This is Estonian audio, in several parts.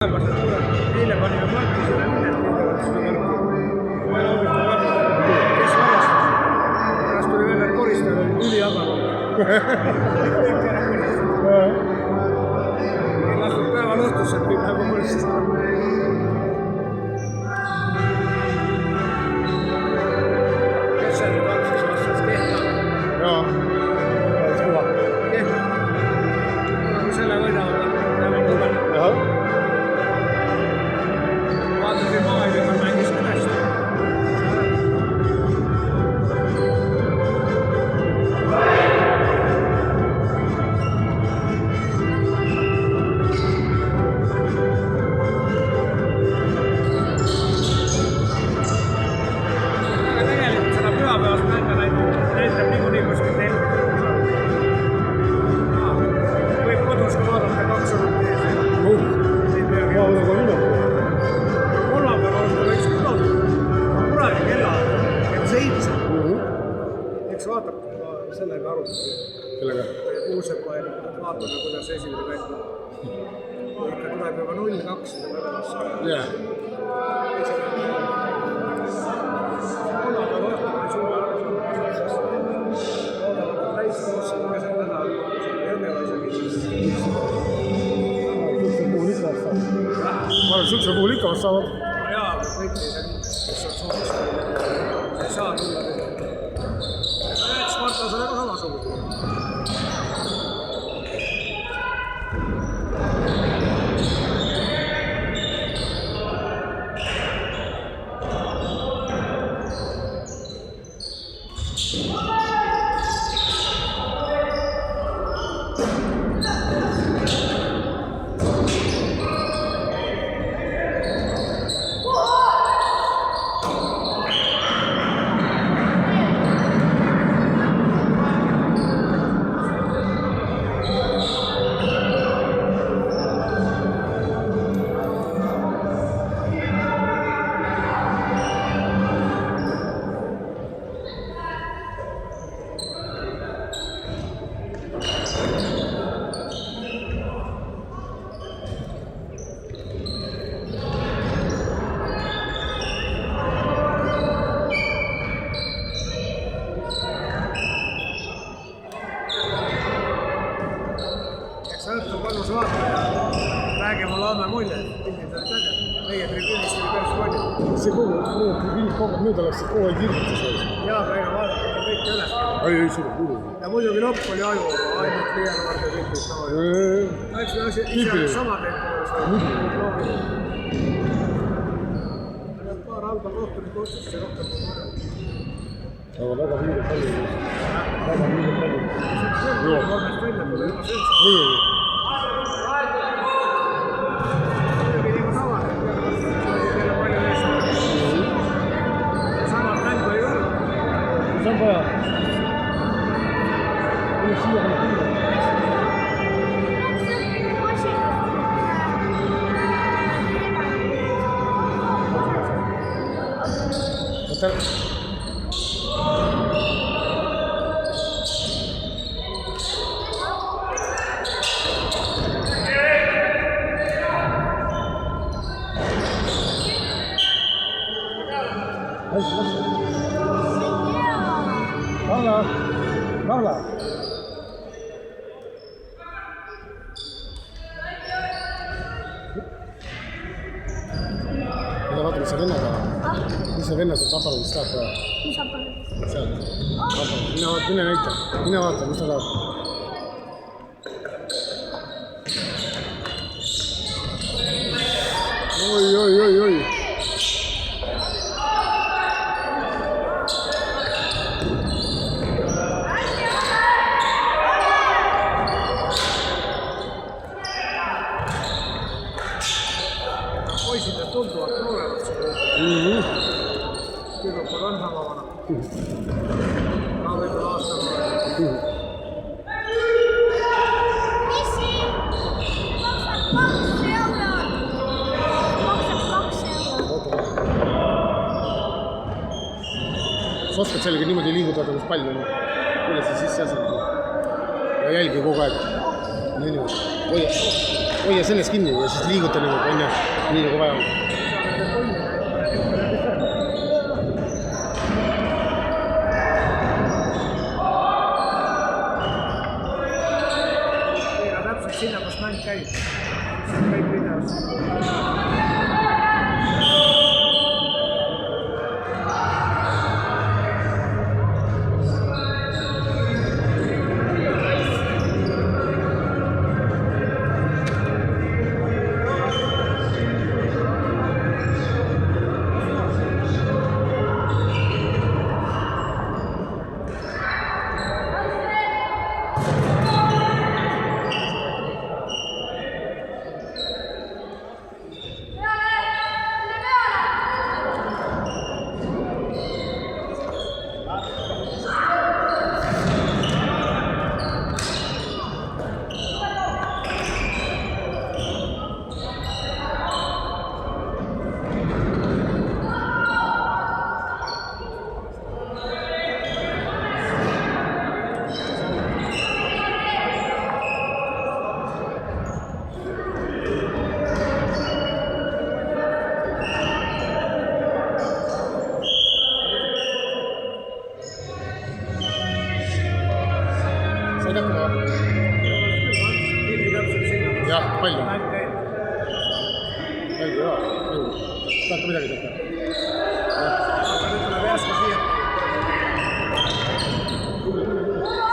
Eile panime Markusele minetit seda märki. Täna hommikul vaadata, kes varastas. Pärast tuli välja, et koristajal oli üliaganud. Ei lastud päeval õhtusse, kui päeva koristada. Kes see nüüd algses vastas? Kehta? Jaa, päris kõva. Kehta? Kui selle võidavad, läheb kõvel. Jah. Vaatasin maailma, mängis ka hästi. Aga tegelikult seda pühapäevast mänge näitab niikuinii kuskil tellitud. Võib kodus ka vaadata 2 minutit ees. Ei peagi. Kolmapäeva õhtul võiks küll olla. Kuradi kell 7. Eks vaatab, sellega arutame. Kellega? Kuusepa ja vaatame, kuidas esimene mäng on. Ikka tuleb juba 0-2 seda väga raske. Jah. Kolmapäeva õhtul ei suuda aru saada. Täiskoos keset nädal Jõgeva isegi. Ma arvan, sükse puhul ikka vast saavad. Jaa, kõik ei saa nii, kes on soovist. Ei saa tulla tegelikult. Spartas on väga samasugune. Õhtul kodus vaatame, räägime laame mulje, pildid olid äge. Meie tribüünist oli päris palju. See kogu tribüünid kogu nüüd oleks kogu aeg hirmutas alles. Jaa, aga ega vaadata kõike üles. Ei, sulle kuulub. Ja muidugi lõpp oli aju, aga ainult liialvarde pildid tavaliselt. Eks me ise sama tehtud. Paar halba kohtunikku otsuste rohkem kui vaja. Aga väga viidet palju. Väga viidet palju. Kolmest välja pole juba seltsad. Muidugi. Muidugi nii kui tavaliselt, peale palju eest. Samad mängu ei olnud. See on vaja. Kuidas siia panna külla? Võtta. Karla. Mida vaata, mis see venna tahab? Mis see venna sealt aparaadist tahab praegu? Mis aparaadist? Sealt. Mine näita. Mine vaata, mis ta tahab. Oi. Poisid on tunduvalt noorevad siin. Tüdrukud on sama vana. Ka võib-olla aasta vana. Missi! 22 eurot! 22 eurot! Sa oskad sellega niimoodi liigutada, kus pall on. Kuule see sisse asendada. Ja jälgi kogu aeg. Hoia. hoia sellest kinni ja siis liiguta niimoodi, on ju, nii nagu vaja on. Keera täpselt sinna, kus mäng käib. See käib videos. Jah, palju. Mäng käib. Palju, jaa. Tahate midagi teha? Aga nüüd tuleb järsku siia.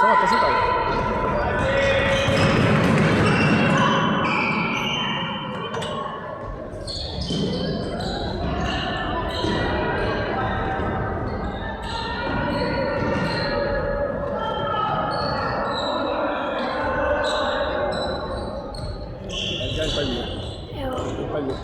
Saate seda. Palju. Joo. Palju.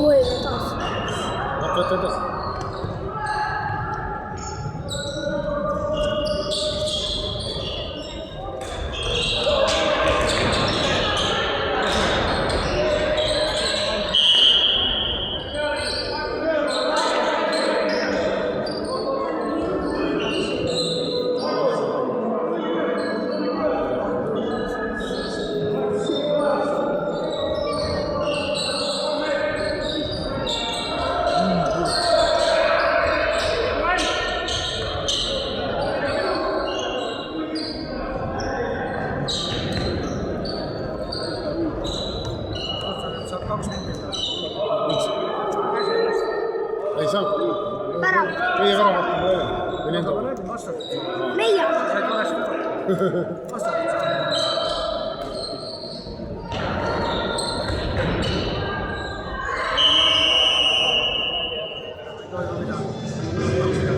Oi, taas. Võta. Saab 2 minutit. Ei saa. Värav. Meie väravat on vaja. Või nende Aga vaja. räägi vastatud. Meie. Said valesti. Vastatud. Ei toimu midagi.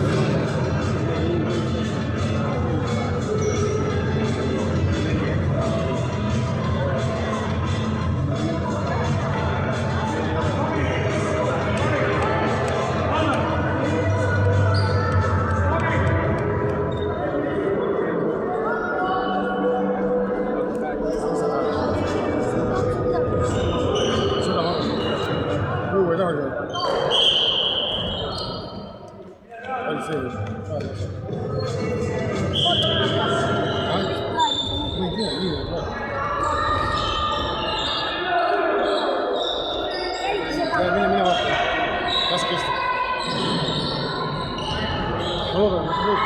Seda ma arvan. Juu ei tahagi. Palju see on? Ma ei tea, nii on praegu. Mine vaata. Laske istuda. Ma loodan, et see võib.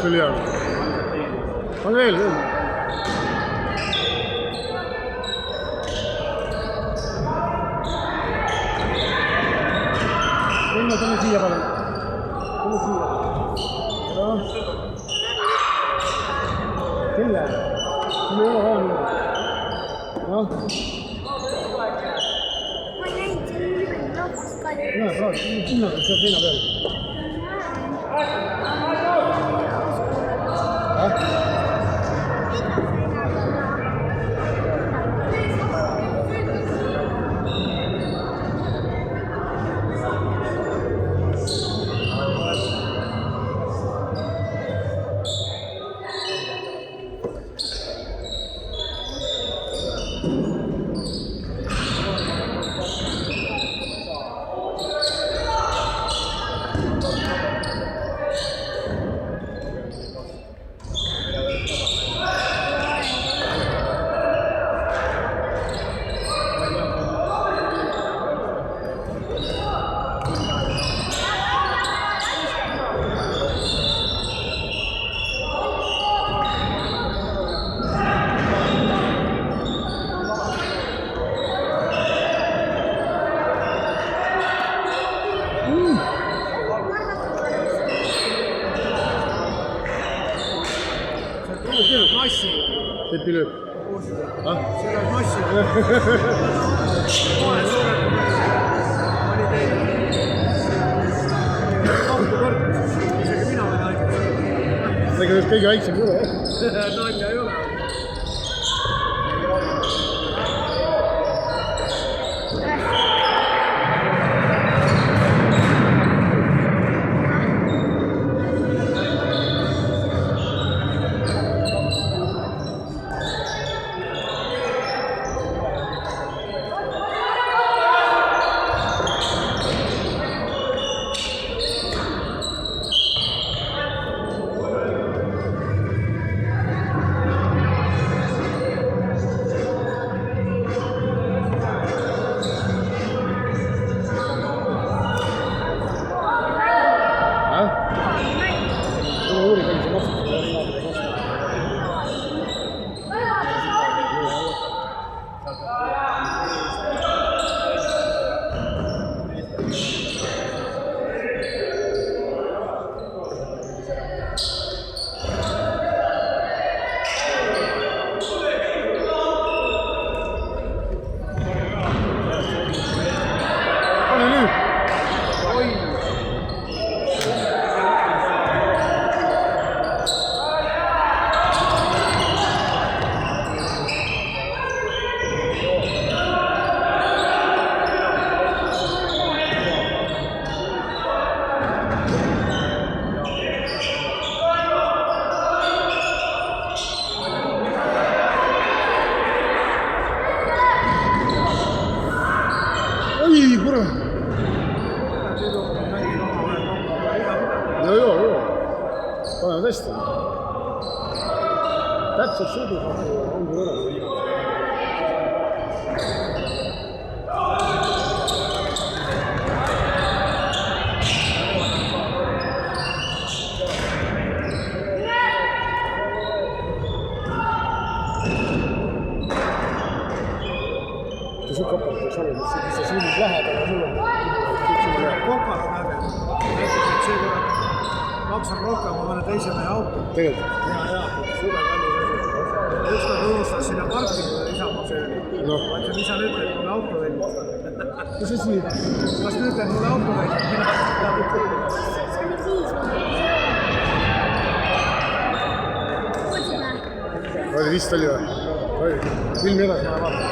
küll hea. On veel. Tule siia palun. Tule siia. Kelle? Siin ei ole vaja midagi. Noh. Ma näin, see on niimoodi rahvas ka. Näe, praegu, sinna, seal seina peal. Massi. Seppi lööb. Seda massi. Kohe suurelt. Oli teine. Kahtu kõrgus. Isegi mina olen haigeks. Ega just kõige väiksem ei ole, jah? Nalja ei ole. Paneme tõesti. Täpselt sõdu ongi võrras. Kui sul kopalt ei sobi, mis sa silmid lähedal ja sul on kopal on häbi. Näiteks, et see tuleb maksan rohkem, ma mõne teise mehe auto. tegelikult. Suve kallis asi. Üks ta tunnustas sinna parkingule Isamaa sööni. Ma ütlen, mis sa nüüd teed mulle auto välja? Mis asi? Kas nüüd teed mulle auto välja? Oli vist oli või? Oli. Filmi edasi ma vaatan.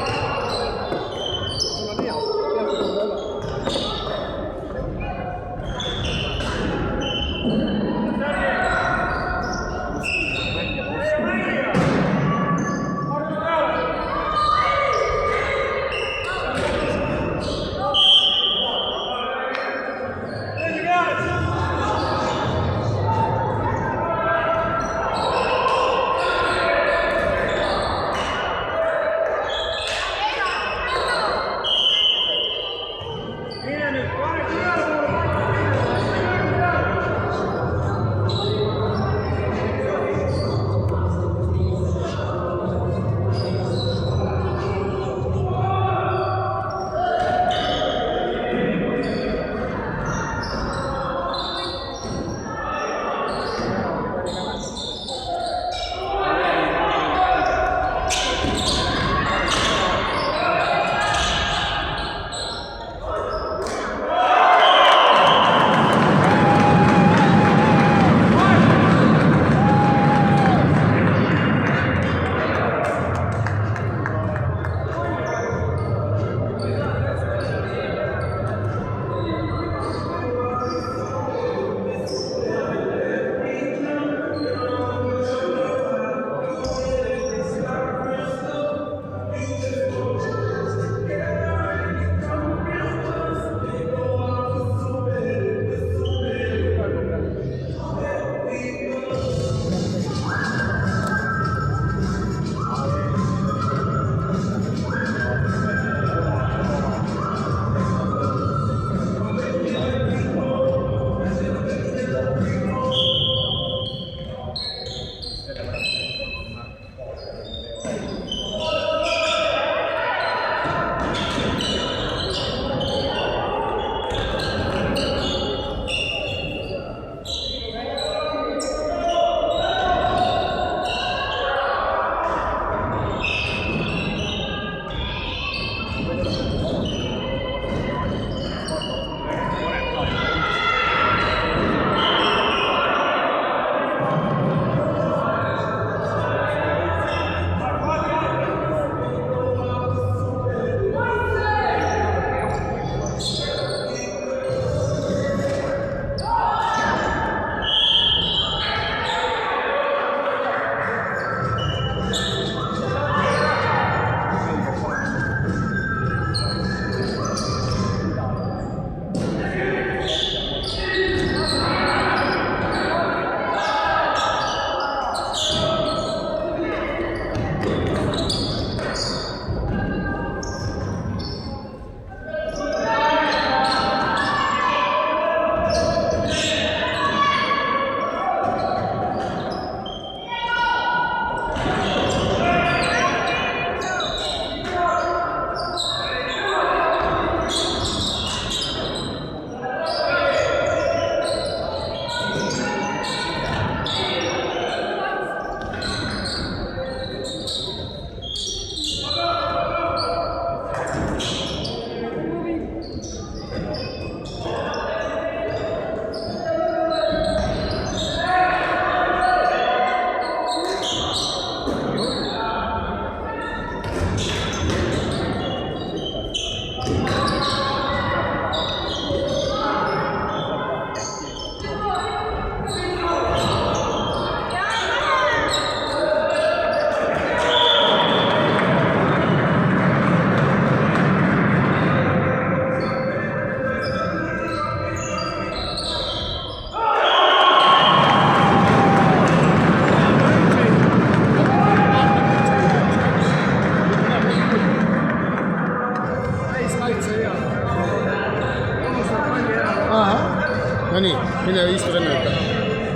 istu venna ikka.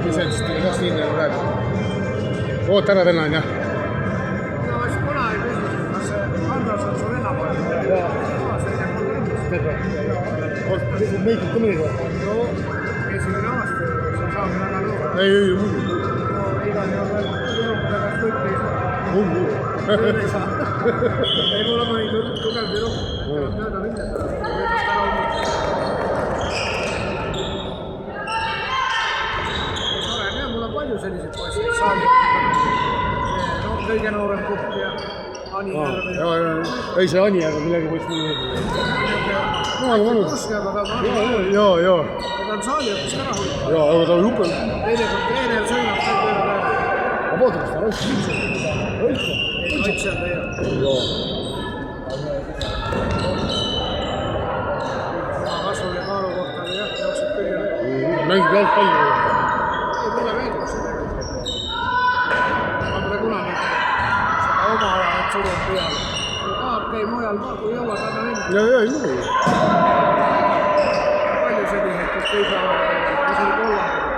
Iseenesest tuli 2 liini praegu. Oota ära venna on jah. No siis kuna ei küsinud, kas see Andras on su venna poeg? Jaa. See on mul endast. Tead või? Meikid ka midagi või? No, esimene aasta, sa saab väga luua. Ei, muidu. No, igal juhul veel tagasi võtta ei saa. Muidu. Ei saa. Ei, mul on mõni tugev tüdruk. Tuleb mööda minna. Võidast ära olnud. Mul on palju selliseid poisse, kes saavad. No, kõige noorem kupp ja Ani Järve. Ei, see Ani Järve millegi võiks mulle meeldida. No, Kursjaga ta on Jaa. ta on saaliõppis ka rahul. Jaa, aga ta on jupe. Teinekord treener sõimab kõik üle päeva. Aga vaata, kas ta raisk üldse. Ei kaitse on teie. Jaa. Kasvu ja kaalu kohta oli jah, jookseb kõige veel. Mängib jalgpalli. Ei, mulle meeldib see tegelikult. Ma pole kunagi seda oma ala, et surun peale. Tahab käi mujal ka, kui jõuad, anna minna. Jaa, ei muidugi. Palju selliseid, kes kõige isegi kollandada.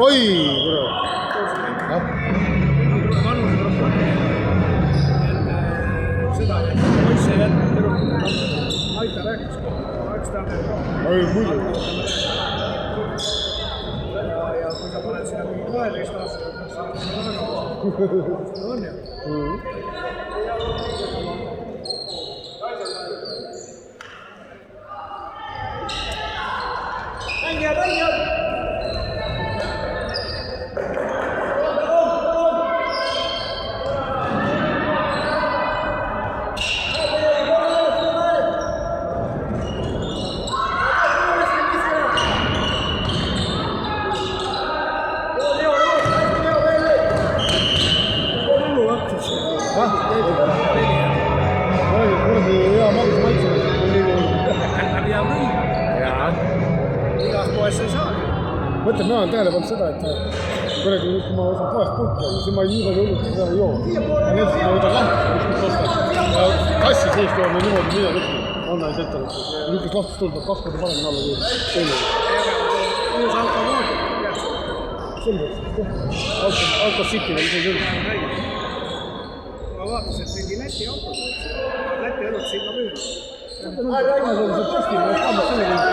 Oi, kurat. Seda poisse ei jätnud tüdrukut. Aita rääkis, eks ta Oi, muidugi. ja kui sa paned sinna mingi 12 aastat, siis saab on ju. Mõtle, ma olen tähele pannud seda, et kuradi, kui ma võtan poest pulki, siis ma nii palju õlut seda ei joo. Ja näiteks ma võtan lahti, kus ostan. Ja kassi seest joon ja niimoodi mida lõppu. On ainult ettevõttes. Ja niisugust lahtust tuleb 2 korda paremini alla kui teine. Uus automoodi. Selgeks. Autocity veel isegi küll. Ma vaatasin, et mingi Läti auto. Läti õlut sinna müüb. See posti, ma olen selle kõik.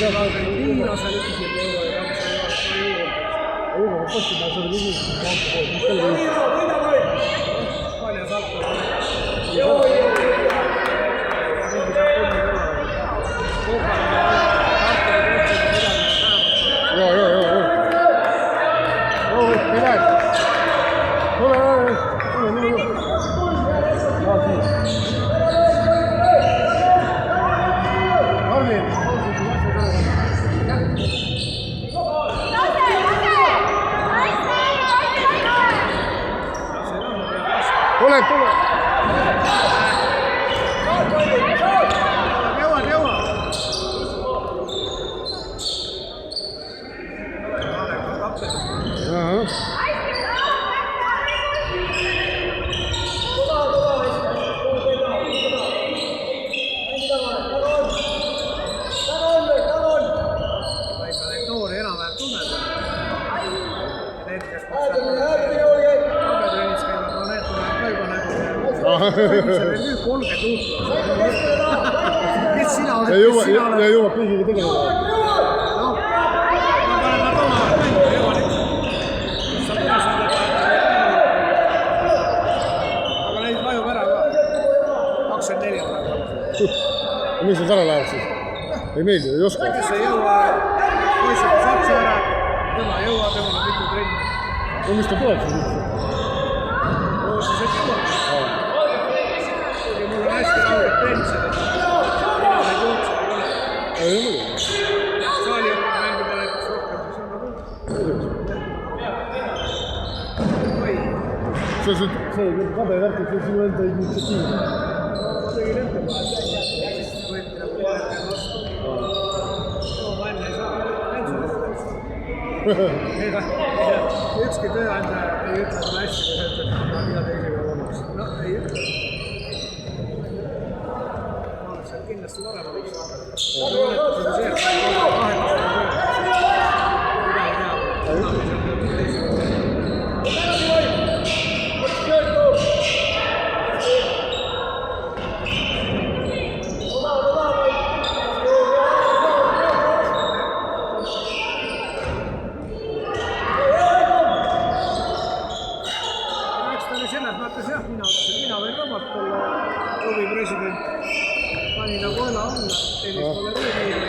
Viinasel ütlesid euro ja Euro posti ma selle viimasel palju salto. Tule, tule! Jõua! Noori enam-vähem tunned. Need, kes abetrennis käivad, no need tulevad ka juba nägu. See veel nüüd 30 uut. Kes sina oled? Ja jõuab kõigiga tegeleda. Ma panen nad omavahel mängu, jõuan ikka. Aga neid vajub ära ka. 24 on praegu. Miks nad ära lähevad siis? Ei meeldi, ei oska. Kes ei jõua, poisid satsi ära, tema ei jõua, temal on mitu trenni. No mis ta tuleb siis üldse? No siis et jõuab. Mul on hästi raudid trennised, et mina neid juuksed ei ole. Ei ole muidugi. Saali õppib mängida näiteks rohkem, siis on nagu. Oi. See kabevärk, et sinu enda initsiatiiv. Ma tegin ettepanek, siis võeti nagu paari peal vastu. Ma enne ei saa ükski tööandja ei ütle sulle hästi, kui sa ütled, et ma mida teisega olnuks. No ei ütle. Ma olen seal kindlasti varem oleks. Ma tunnetusega see, et ma ei ole vahetust tööd. Mida ei tea, enam ei saa tööd teisega. Mina võin vabalt olla klubi president. Pani nagu õla alla, tellist pole rõõmi.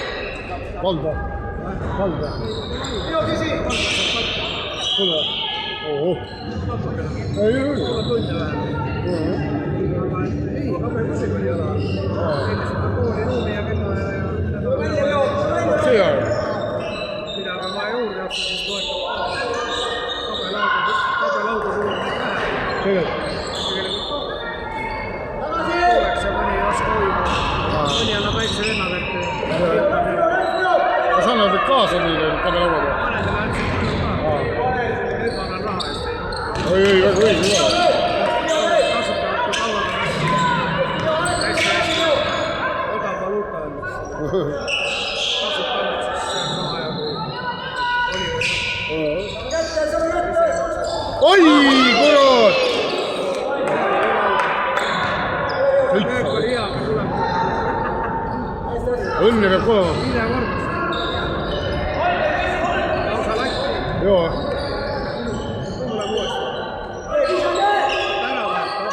Valda. Valda. Tule. Oho. Ei ole. Pole tunde vähem. Aga ei, kabekusega oli õla. Tellist on kooli ruumi ja kella ja... See jah. Mida ka ma juurde jaksa, siis toetab kabelaudu kulub neid vähe. Tegelikult. Mõni ei oska hoida. Mõni annab väikse vennaga, et Kas annavad need kaasa neile kabelauaga? Mõnedele andsid ka. Nüüd ma annan raha eest. Ei, väga õige. Kasutavad ka kauaga hästi odav valuuta on. Kasutavad siis sama ja kui oli. Oi, kurat! Kõik oli hea, kui tulemused. Õnne peab olema. Mine kordas. Lausa latti. Joo. Tule uuesti. Ära vaata.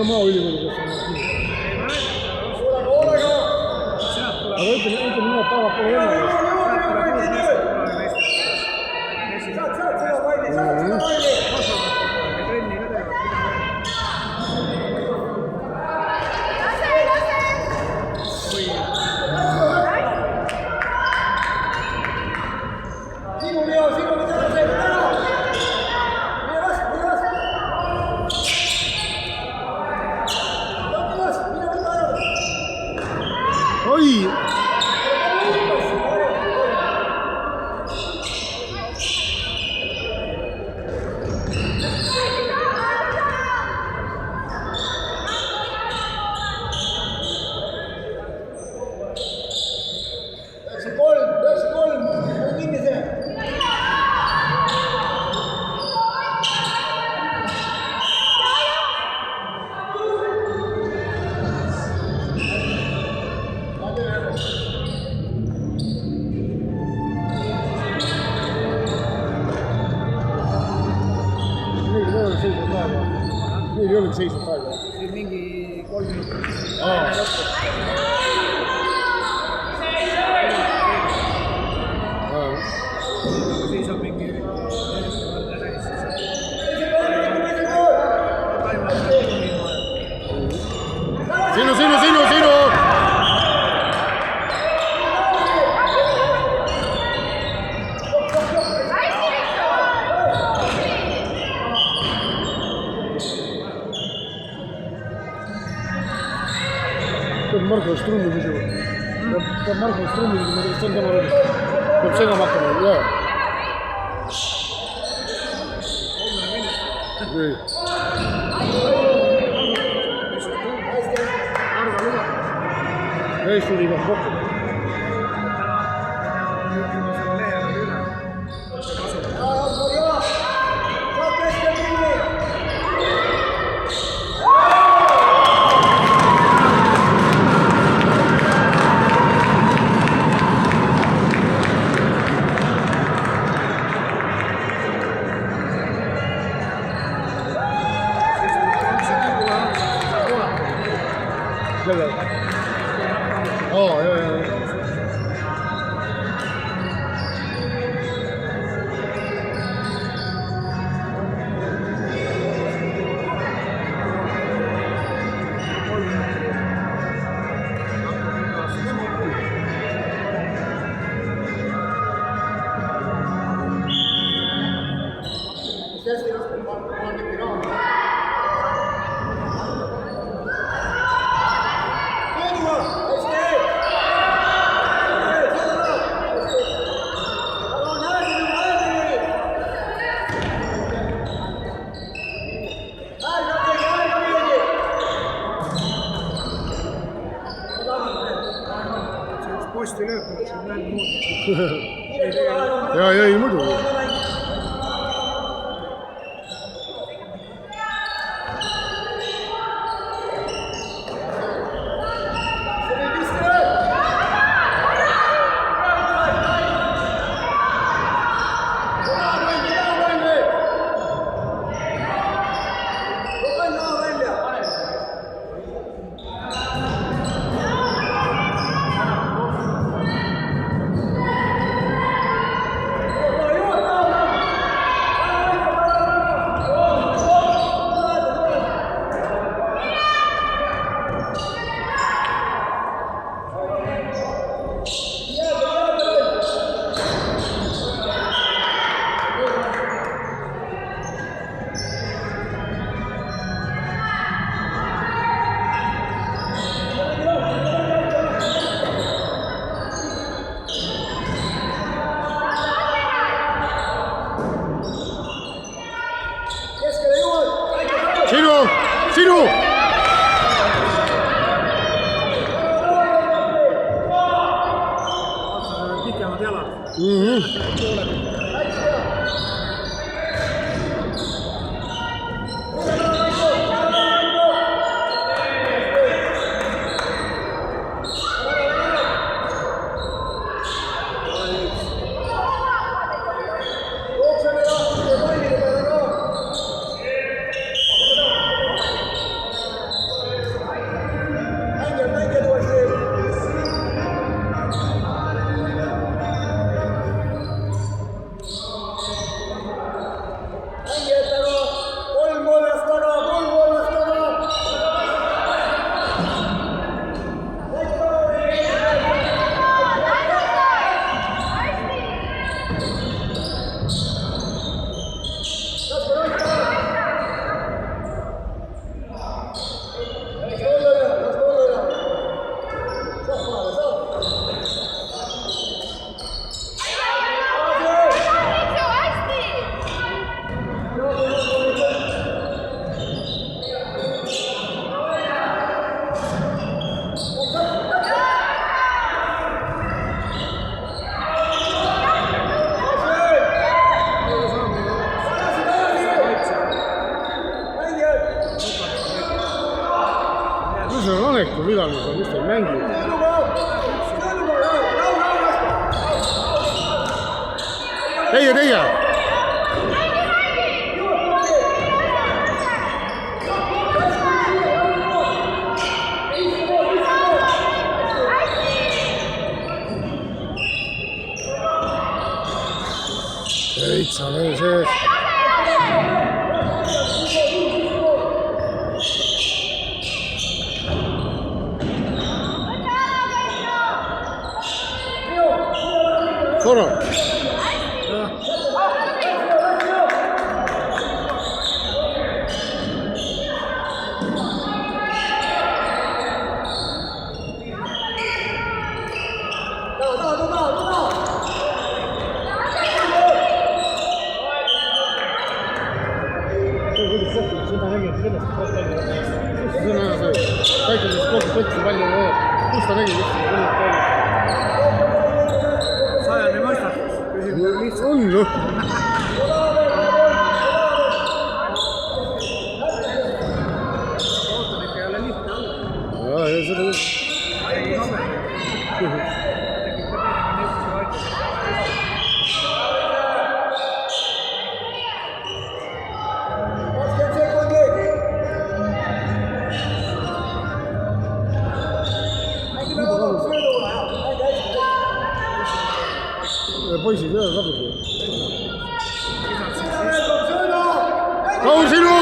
maaülikooli, kus on kinni. Aga ütleme niimoodi, et tagapoole võimalust. Oi! Neil ei olegi seisvat aega. Siin mingi 3 minutit. Siis on mingi Sinu! Marko Strummi muidu. Peab Marko Strummi muidu, see on tema rollis. Peab segama hakkama, jaa. Nii. Eesti liiga kokku. Posti lööb, see on näinud muud. Jaa, ei muidugi. Sinu! Pikemad jalad. ülemus on, mis ta ei mängi. Teie! Veits on veel sees. Soro. Kus ta nägi? Sajane mõistatus. On noh. Ootanik ei ole lihtne olla. Jaa, seda just. Tegi habe. Tegi ka niisuguse vaidluse. Poisid ühe kadugi. Kaur sinu!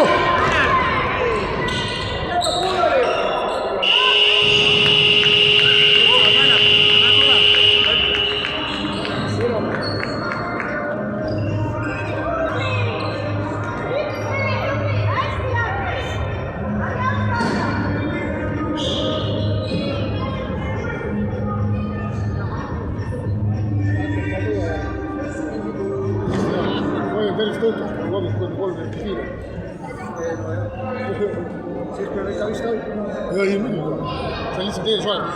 Tervist õhtust, kui kodus 3 kiire. Siis peab ikka vist hoidma. Ei, muidugi. See on lihtsalt eelsoetus.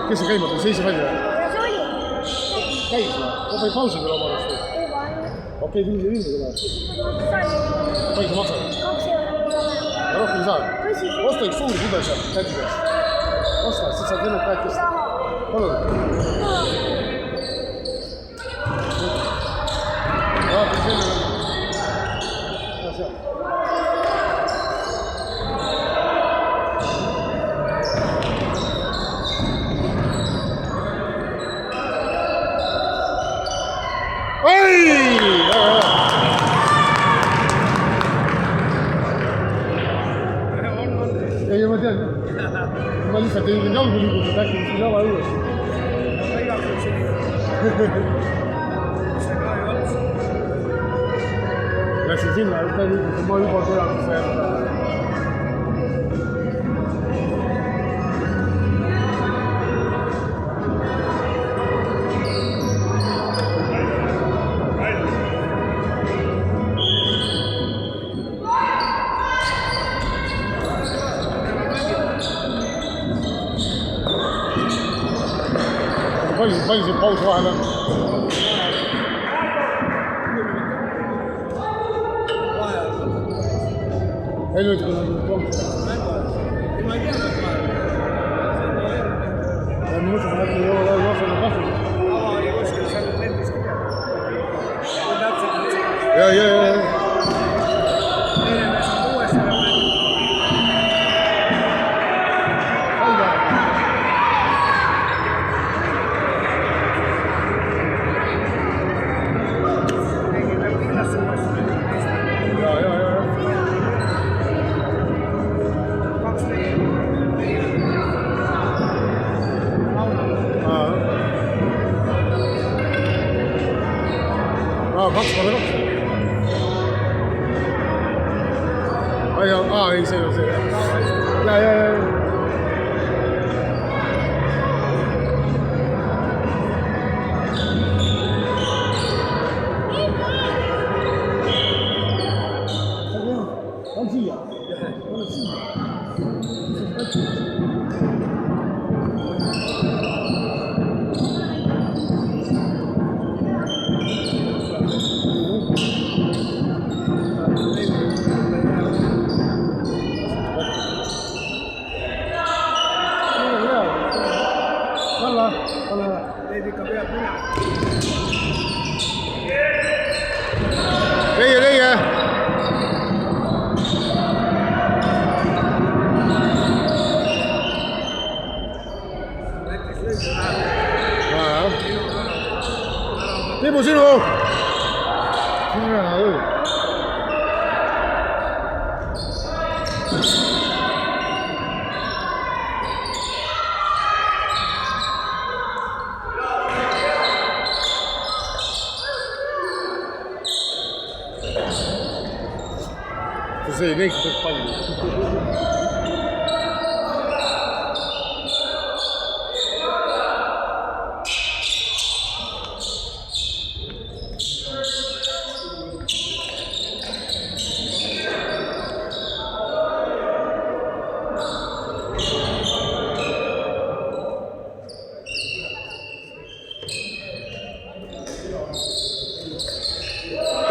Kes on käima, ta seisib välja? Ja see oli. Käis või? Ma panin pausi küll oma arust. Ei vaadanud. Okei, villi tuleb. Palju sa maksad? 2 eurot saame. Ja rohkem ei saa? Tõsi. Osta üks suur pudel sealt tädi käest. Osta, siis saad ennast rääkida. Raha. Palun. Vaata, selle veel. Ja seal. Oi! Ei, ma tean. Ma lihtsalt ei jalgu liigutada, äkki mis jala õues. Läksin sinna, et ma juba tean, see palju siin paus vahel on? Ei nüüd, kui nad nüüd kolmsed. Ma ei tea, kas vahel. Ma mõtlen, et ei ole joosele kahju. Oli kuskil seal lendis kirja. Ja. Teine mees on uuesti ära mängida. Ei, see on see. Ja. On siia. On siia. Teid ikka peab minema. Teie. Näiteks lõigu läheb. Tiimu, sinu! See ei näiks kõik palju.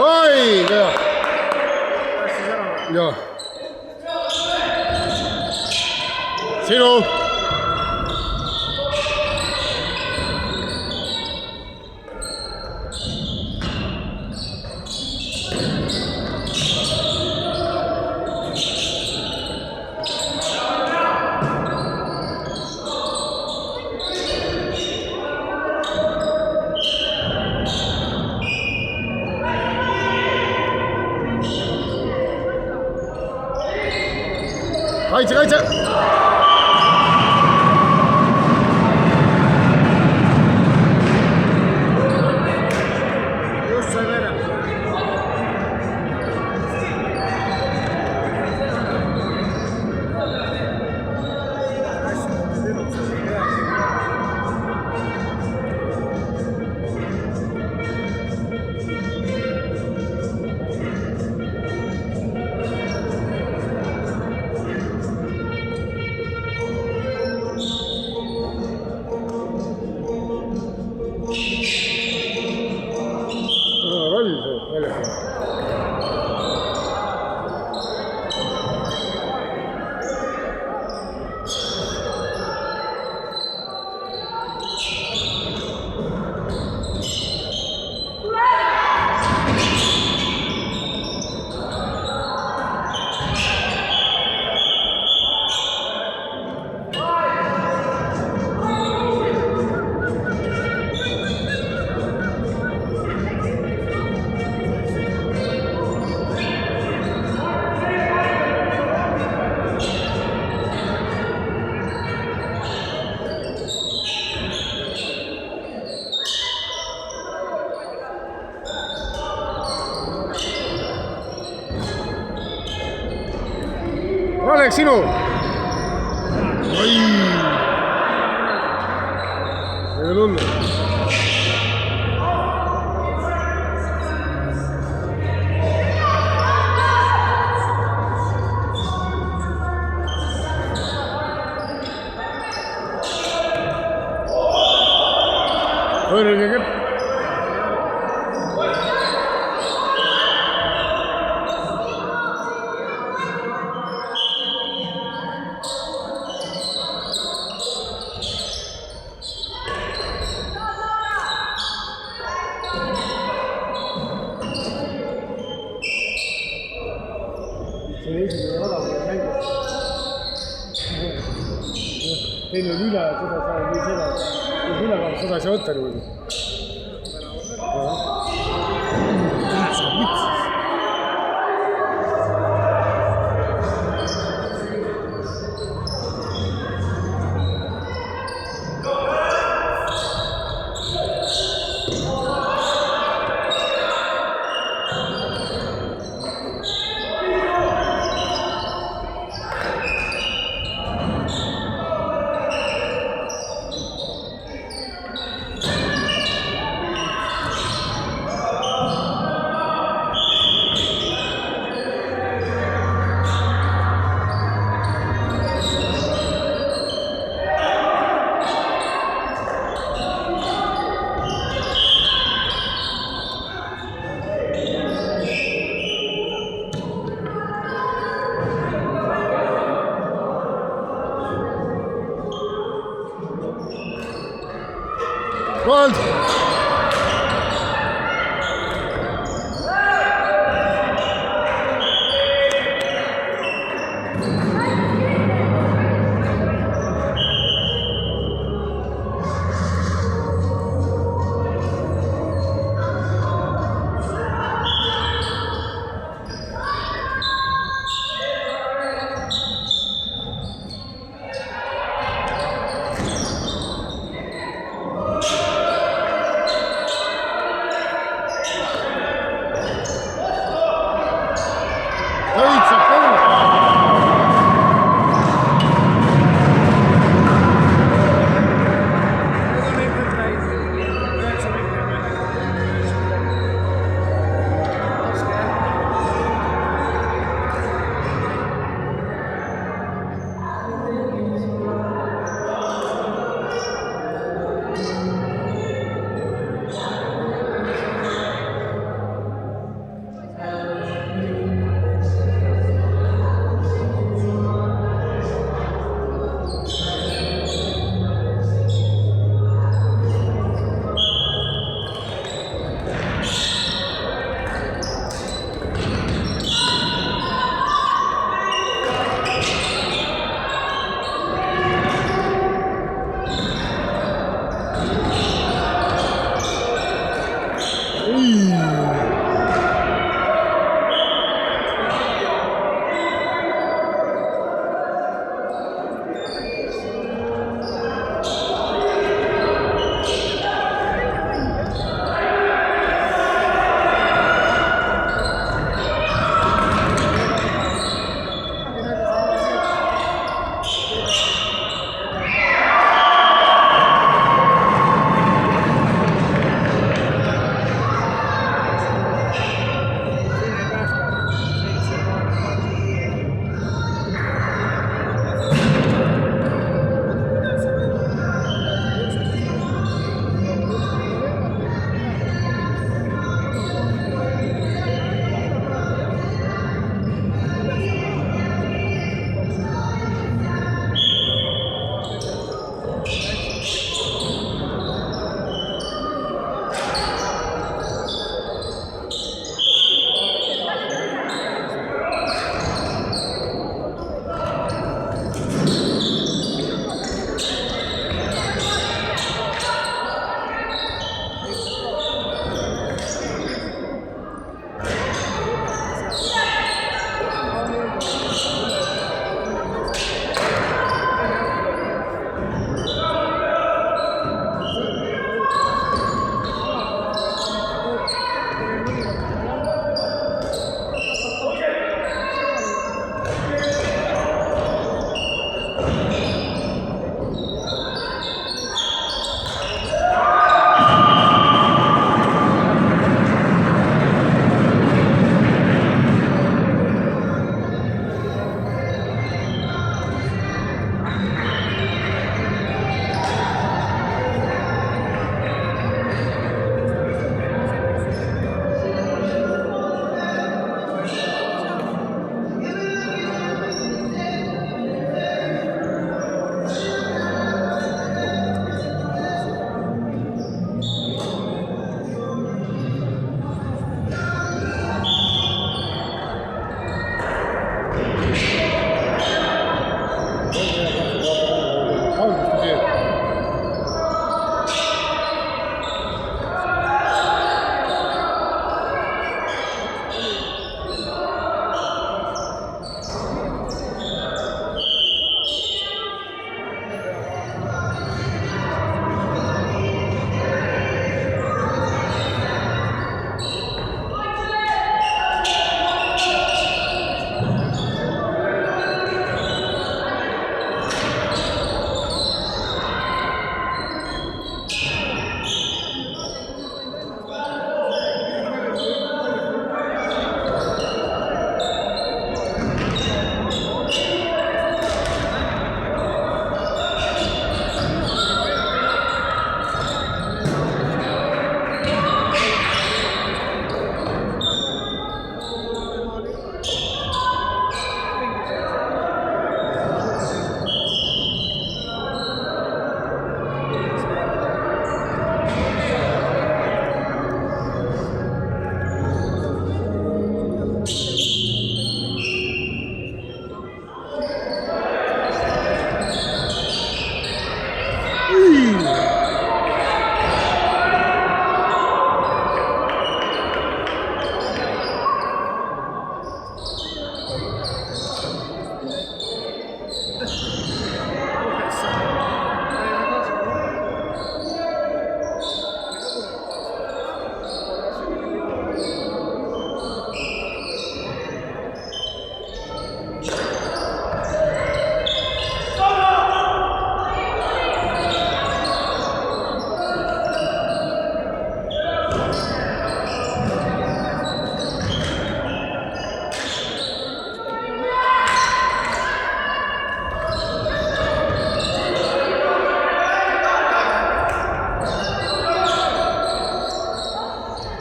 Oi, hea. Päästis ära. Jah. kaitse! Just sai vere. Roll see väljas. Oleg, sinu! Oi! Ei ole hullu. Õrge kepp. See esimene odavale mängis. Teil on üle, seda saa nii seda. Kui üle kaab, seda ei saa võtta niimoodi. Saab mütsis. Gold!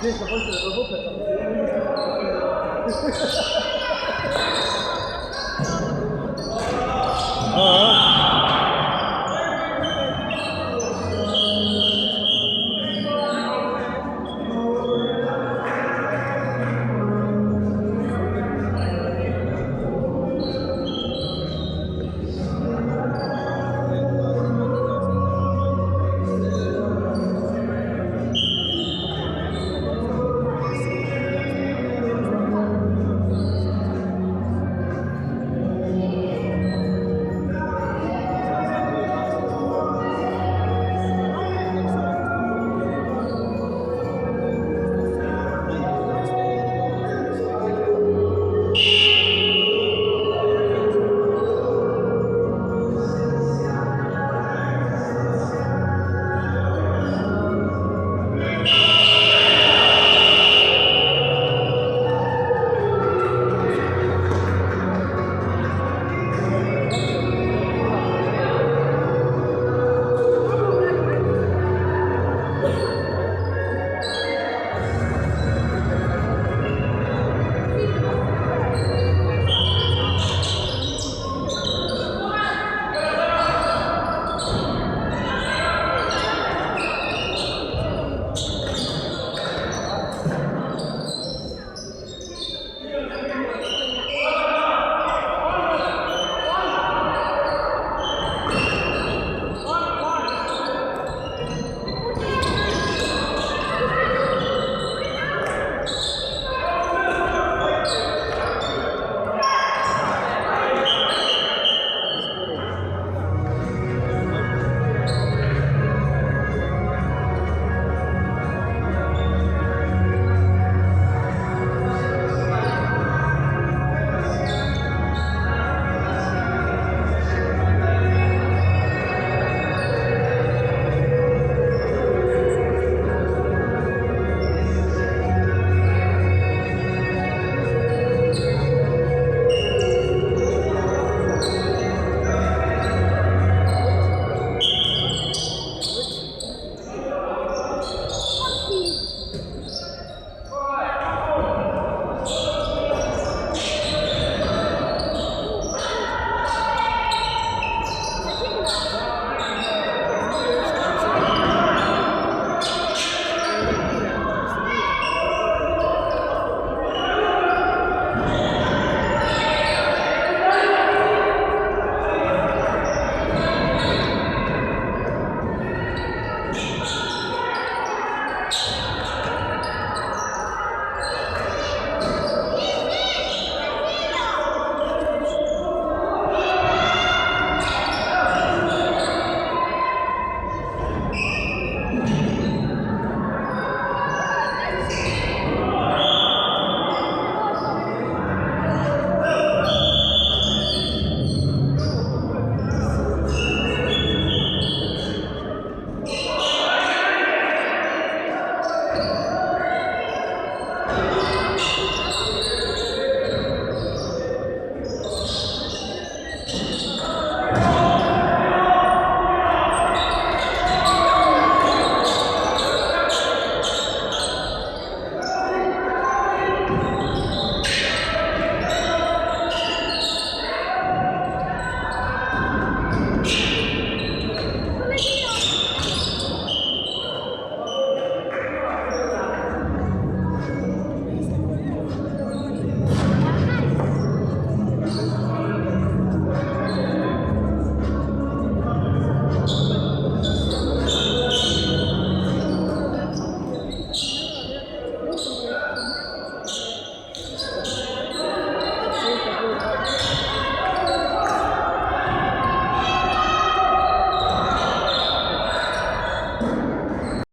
Siis ma mõtlen, et ma õpetan.